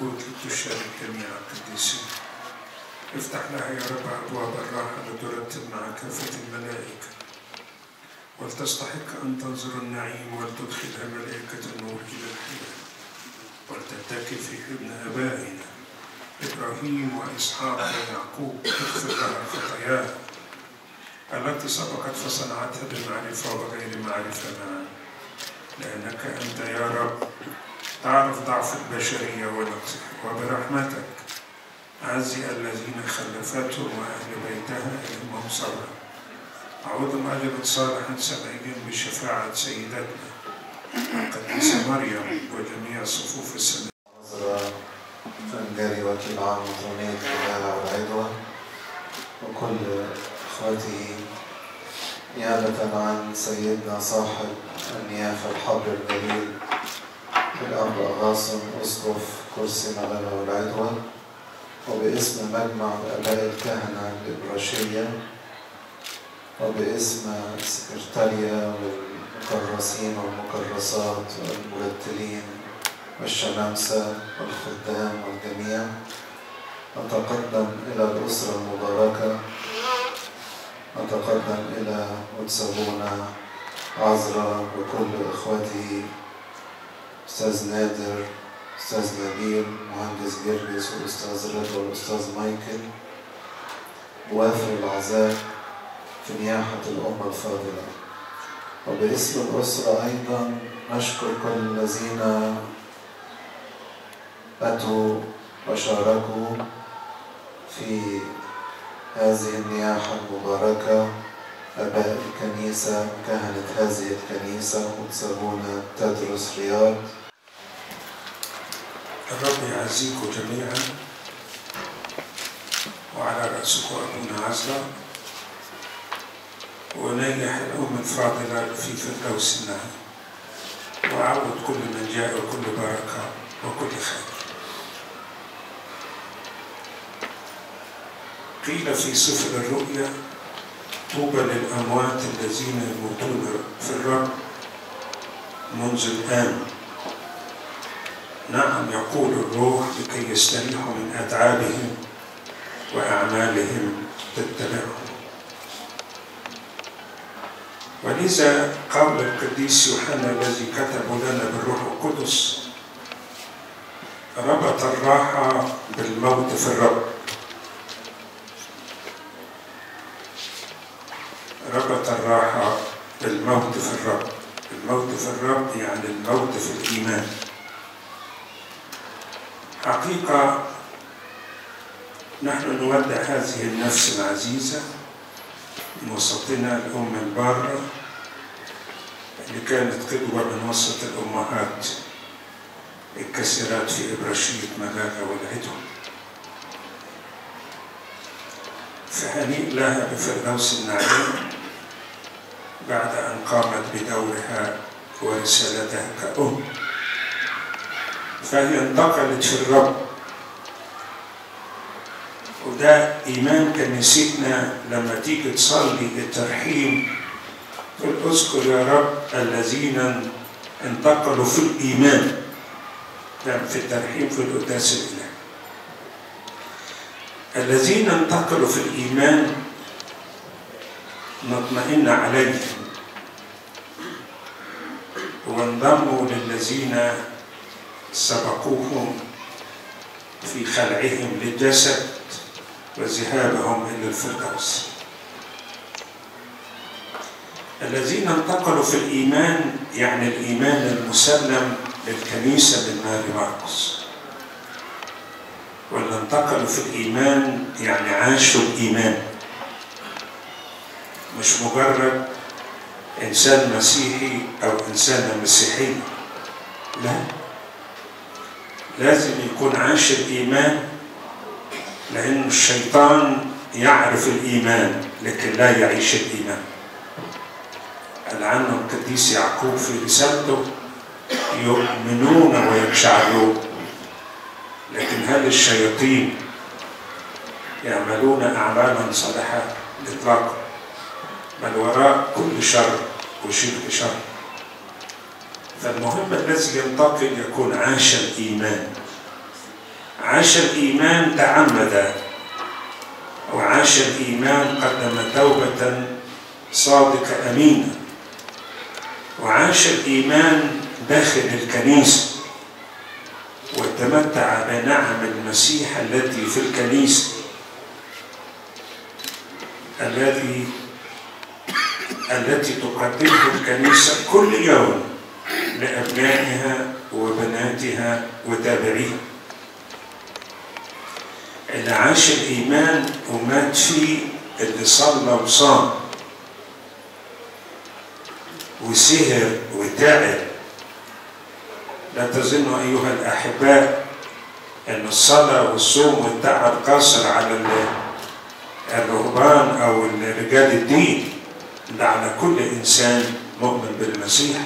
الملكوت لتشارك جميع القديسين. افتح لها يا رب أبواب الراحة لترتب مع كافة الملائكة، ولتستحق أن تنظر النعيم ولتدخلها ملائكة النور إلى الحياة، ولتتكي في حضن آبائنا إبراهيم وإسحاق ويعقوب. اغفر لها خطاياها التي سبقت فصنعتها بمعرفة وغير معرفة معا، لأنك أنت يا رب تعرف ضعف البشرية ونقصها، وبرحمتك عزي الذين خلفتهم وأهل بيتها إلهم صبرا. أعوذ أجل صالحا سمعيا بشفاعة سيدتنا القديسة مريم وجميع صفوف السماء. فنجاري وكيل عام مطرونية الولاية والعدوى وكل إخوته، نيابة عن سيدنا صاحب النيافة الحبر الجليل الأب أغاصن أسقف كرسي مغلة والعدوى، وباسم مجمع الآباء الكهنة الإبراشية، وباسم السكرتارية والمكرسين والمكرسات والمرتلين والشمامسة والخدام والجميع، نتقدم إلى الأسرة المباركة، نتقدم إلى متسابونا عذراء وكل إخوته، أستاذ نادر، أستاذ نبيل، مهندس جرجس، والأستاذ رضا، والأستاذ مايكل، بوافر العزاء في نياحة الأمة الفاضلة. وباسم الأسرة أيضا نشكر كل الذين أتوا وشاركوا في هذه النياحة المباركة، آباء الكنيسة، كهنة هذه الكنيسة، متسابونا تدرس رياض. الرب يعزيكم جميعا، وعلى رأسكم أبونا عزراء، ونيح الأم الفاضلة في فردوس النعيم، وأعود كل من جاء وكل بركة وكل خير. قيل في سفر الرؤيا: طوبى للأموات الذين يموتون في الرب منذ الآن. نعم، يقول الروح لكي يستريحوا من أتعابهم وأعمالهم تتبعهم. ولذا قول القديس يوحنا الذي كتب لنا بالروح القدس: ربط الراحة بالموت في الرب. ربط الراحة بالموت في الرب. الموت في الرب يعني الموت في الإيمان. حقيقة نحن نودع هذه النفس العزيزة من وسطنا، الأم البارة اللي كانت قدوة من وسط الأمهات الكثيرات في إبراشية مغاغة والعدوى. فهنيء لها بفردوس النعيم بعد أن قامت بدورها ورسالتها كأم، فهي انتقلت في الرب. وده إيمان كنيستنا لما تيجي تصلي الترحيم تقول: اذكر يا رب الذين انتقلوا في الإيمان. ده في الترحيم في القداس الإلهي. الذين انتقلوا في الإيمان نطمئن عليهم، وانضموا للذين سبقوهم في خلعهم للجسد وذهابهم إلى الفردوس. الذين انتقلوا في الإيمان يعني الإيمان المسلم للكنيسة من ماري ماركوس. واللي انتقلوا في الإيمان يعني عاشوا الإيمان، مش مجرد إنسان مسيحي أو إنسانة مسيحية، لا، لازم يكون عاش الإيمان، لأن الشيطان يعرف الإيمان لكن لا يعيش الإيمان. قال عنه القديس يعقوب في رسالته: يؤمنون ويقشعرون، لكن هل الشياطين يعملون أعمالا صالحة؟ إطلاقا، بل وراء كل شر وشبه شر. فالمهم الذي ينتقل يكون عاش الإيمان، عاش الإيمان تعمد، وعاش الإيمان قدم توبة صادقة أمينة، وعاش الإيمان داخل الكنيسة وتمتع بنعم المسيح التي في الكنيسة التي تقدمه الكنيسة كل يوم لأبنائها وبناتها وتابعيها. اللي عاش الإيمان ومات فيه، اللي صلى وصام وسهر وتعب. لا تظنوا أيها الأحباء أن الصلاة والصوم والتعب قاصر على الرهبان أو رجال الدين، ده على كل إنسان مؤمن بالمسيح.